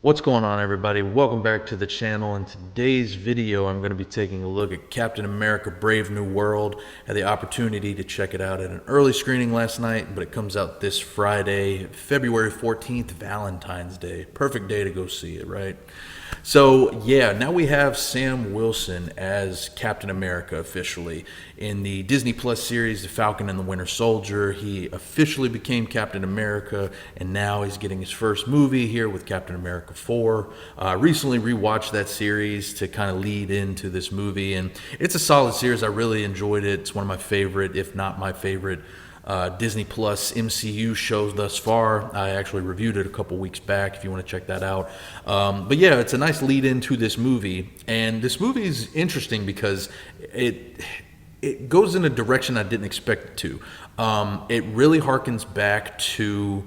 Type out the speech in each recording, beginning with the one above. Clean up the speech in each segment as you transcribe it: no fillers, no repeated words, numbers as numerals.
What's going on, everybody? Welcome back to the channel. In today's video, I'm going to be taking a look at Captain America Brave New World. I had the opportunity to check it out at an early screening last night, but it comes out this Friday, February 14th, Valentine's Day. Perfect day to go see it, right? So, yeah, now we have Sam Wilson as Captain America officially. In the Disney Plus series, The Falcon and the Winter Soldier, he officially became Captain America, and now he's getting his first movie here with Captain America 4. Recently rewatched that series to kind of lead into this movie, and it's a solid series. I really enjoyed it. It's one of my favorite, if not my favorite, Disney Plus MCU shows thus far. I actually reviewed it a couple weeks back if you want to check that out. But yeah, it's a nice lead into this movie, and this movie is interesting because it goes in a direction I didn't expect it to. It really harkens back to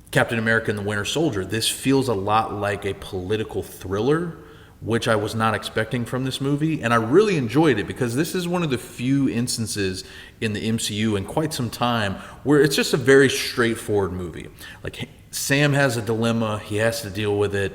Captain America and the Winter Soldier. This feels a lot like a political thriller, which I was not expecting from this movie, and I really enjoyed it because this is one of the few instances in the MCU in quite some time where it's just a very straightforward movie. Like, Sam has a dilemma, he has to deal with it.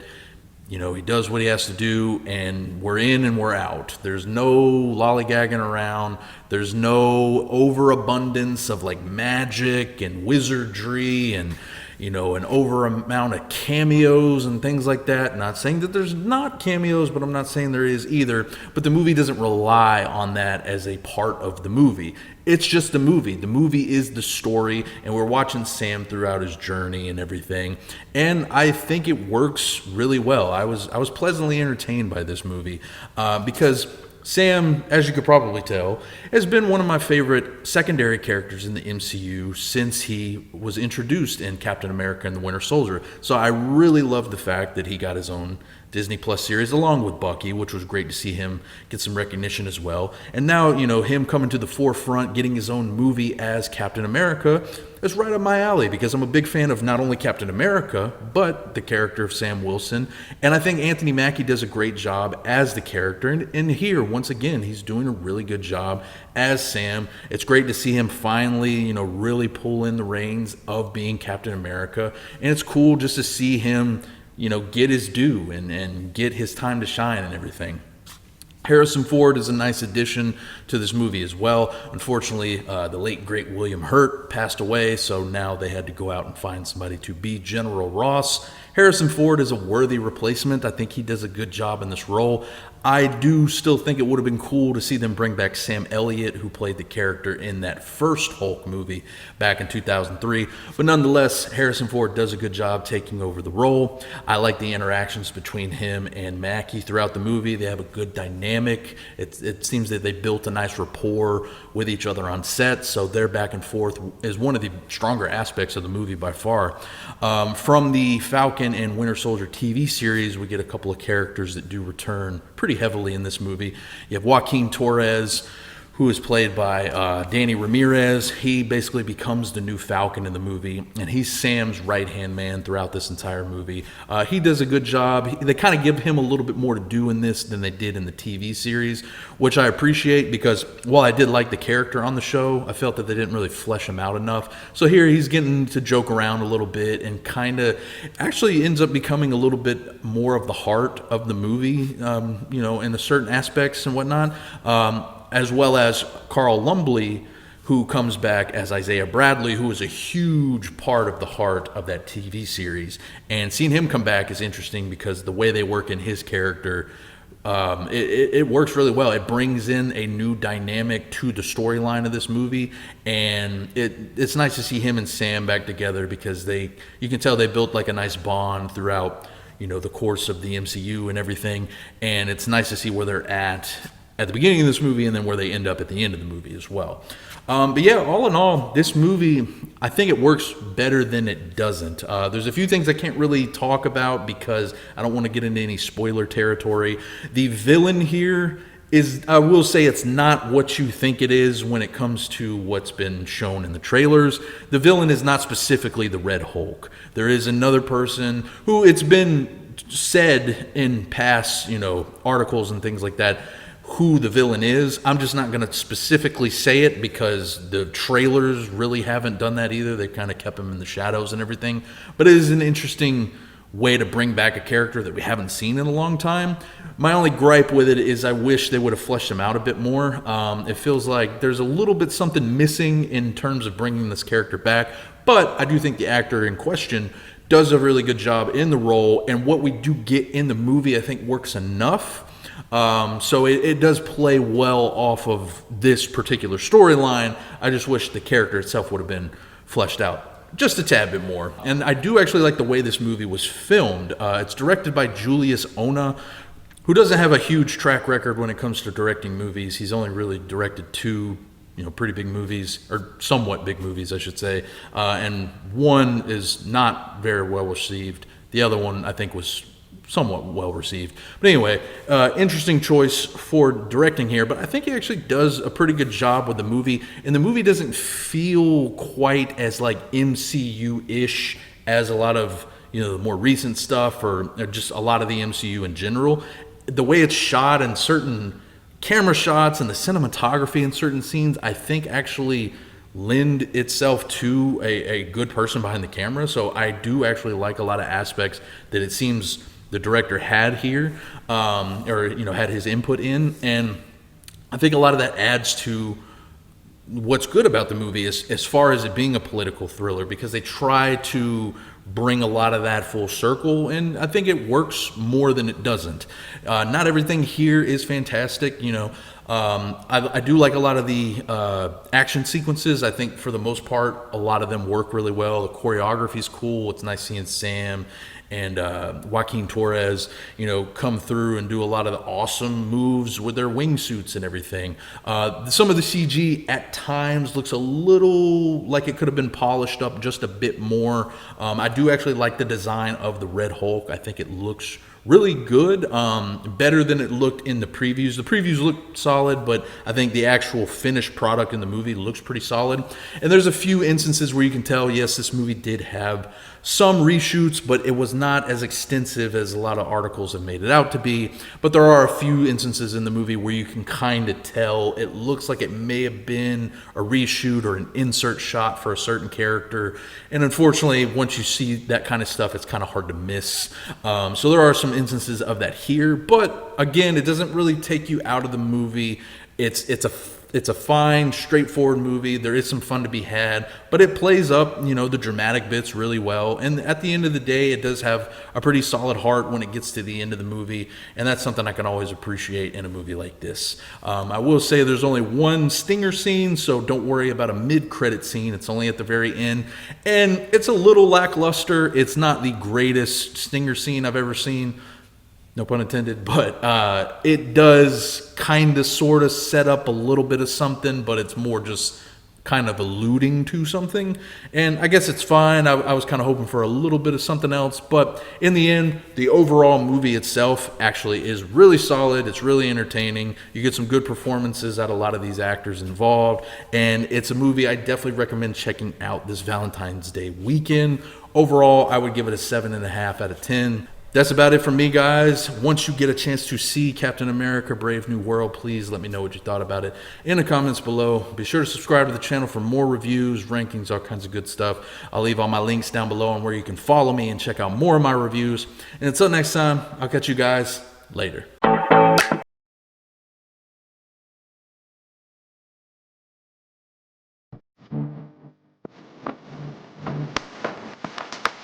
You know, he does what he has to do, and we're in and we're out. There's no lollygagging around. There's no overabundance of like magic and wizardry and, you know, an over amount of cameos and things like that. Not saying that there's not cameos, but I'm not saying there is either. But the movie doesn't rely on that as a part of the movie. It's just a movie. The movie is the story, and we're watching Sam throughout his journey and everything. And I think it works really well. I was pleasantly entertained by this movie because Sam, as you could probably tell, has been one of my favorite secondary characters in the MCU since he was introduced in Captain America and the Winter Soldier. So I really love the fact that he got his own Disney Plus series along with Bucky, which was great to see him get some recognition as well. And now, you know, him coming to the forefront, getting his own movie as Captain America is right up my alley because I'm a big fan of not only Captain America, but the character of Sam Wilson. And I think Anthony Mackie does a great job as the character. And here, once again, he's doing a really good job as Sam. It's great to see him finally, you know, really pull in the reins of being Captain America. And it's cool just to see him, you know, get his due and get his time to shine and everything. Harrison Ford is a nice addition to this movie as well. Unfortunately, the late, great William Hurt passed away, so now they had to go out and find somebody to be General Ross. Harrison Ford is a worthy replacement. I think he does a good job in this role. I do still think it would have been cool to see them bring back Sam Elliott, who played the character in that first Hulk movie back in 2003. But nonetheless, Harrison Ford does a good job taking over the role. I like the interactions between him and Mackie throughout the movie. They have a good dynamic. It seems that they built a nice rapport with each other on set, so their back and forth is one of the stronger aspects of the movie by far. From the Falcon and Winter Soldier TV series, we get a couple of characters that do return pretty heavily in this movie. You have Joaquin Torres, who is played by Danny Ramirez. He basically becomes the new Falcon in the movie, and he's Sam's right-hand man throughout this entire movie. He does a good job. They kind of give him a little bit more to do in this than they did in the TV series, which I appreciate because while I did like the character on the show, I felt that they didn't really flesh him out enough. So here he's getting to joke around a little bit and kind of actually ends up becoming a little bit more of the heart of the movie, you know, in the certain aspects and whatnot. As well as Carl Lumbly, who comes back as Isaiah Bradley, who is a huge part of the heart of that TV series. And seeing him come back is interesting because the way they work in his character, it works really well. It brings in a new dynamic to the storyline of this movie, and it's nice to see him and Sam back together because you can tell they built like a nice bond throughout, you know, the course of the MCU and everything. And it's nice to see where they're at the beginning of this movie and then where they end up at the end of the movie as well. But yeah, all in all, this movie, I think it works better than it doesn't. There's a few things I can't really talk about because I don't want to get into any spoiler territory. The villain here is, I will say, it's not what you think it is when it comes to what's been shown in the trailers. The villain is not specifically the Red Hulk. There is another person who it's been said in past, you know, articles and things like that, who the villain is. I'm just not going to specifically say it because the trailers really haven't done that either. They kind of kept him in the shadows and everything. But it is an interesting way to bring back a character that we haven't seen in a long time. My only gripe with it is I wish they would have fleshed him out a bit more. It feels like there's a little bit something missing in terms of bringing this character back, but I do think the actor in question does a really good job in the role, and what we do get in the movie I think works enough. So it does play well off of this particular storyline. I just wish the character itself would have been fleshed out just a tad bit more. And I do actually like the way this movie was filmed. It's directed by Julius Ona, who doesn't have a huge track record when it comes to directing movies. He's only really directed two, pretty big movies, or somewhat big movies, I should say. And one is not very well received. The other one, I think, was somewhat well received. But anyway, interesting choice for directing here, but I think he actually does a pretty good job with the movie, and the movie doesn't feel quite as like MCU-ish as a lot of the more recent stuff, or just a lot of the MCU in general. The way it's shot and certain camera shots and the cinematography in certain scenes, I think actually lend itself to a good person behind the camera. So I do actually like a lot of aspects that it seems the director had here, or had his input in, and I think a lot of that adds to what's good about the movie as far as it being a political thriller, because they try to bring a lot of that full circle, and I think it works more than it doesn't. Not everything here is fantastic, I do like a lot of the action sequences. I think for the most part, a lot of them work really well. The choreography is cool. It's nice seeing Sam and Joaquin Torres, come through and do a lot of the awesome moves with their wingsuits and everything. Some of the CG at times looks a little like it could have been polished up just a bit more. I do actually like the design of the Red Hulk. I think it looks really good, better than it looked in the previews. The previews look solid, but I think the actual finished product in the movie looks pretty solid. And there's a few instances where you can tell, yes, this movie did have some reshoots, but it was not as extensive as a lot of articles have made it out to be. But there are a few instances in the movie where you can kind of tell it looks like it may have been a reshoot or an insert shot for a certain character. And unfortunately, once you see that kind of stuff, it's kind of hard to miss. So there are some instances of that here, but again, it doesn't really take you out of the movie. It's a fine, straightforward movie. There is some fun to be had, but it plays up, the dramatic bits really well. And at the end of the day, it does have a pretty solid heart when it gets to the end of the movie, and that's something I can always appreciate in a movie like this. I will say there's only one stinger scene, so don't worry about a mid-credit scene. It's only at the very end, and it's a little lackluster. It's not the greatest stinger scene I've ever seen. No pun intended, but it does kind of sort of set up a little bit of something, but it's more just kind of alluding to something. And I guess it's fine. I was kind of hoping for a little bit of something else, but in the end, the overall movie itself actually is really solid. It's really entertaining. You get some good performances out of a lot of these actors involved, and it's a movie I definitely recommend checking out this Valentine's Day weekend. Overall, I would give it a 7.5 out of 10. That's about it from me, guys. Once you get a chance to see Captain America Brave New World, please let me know what you thought about it in the comments below. Be sure to subscribe to the channel for more reviews, rankings, all kinds of good stuff. I'll leave all my links down below on where you can follow me and check out more of my reviews. And until next time, I'll catch you guys later.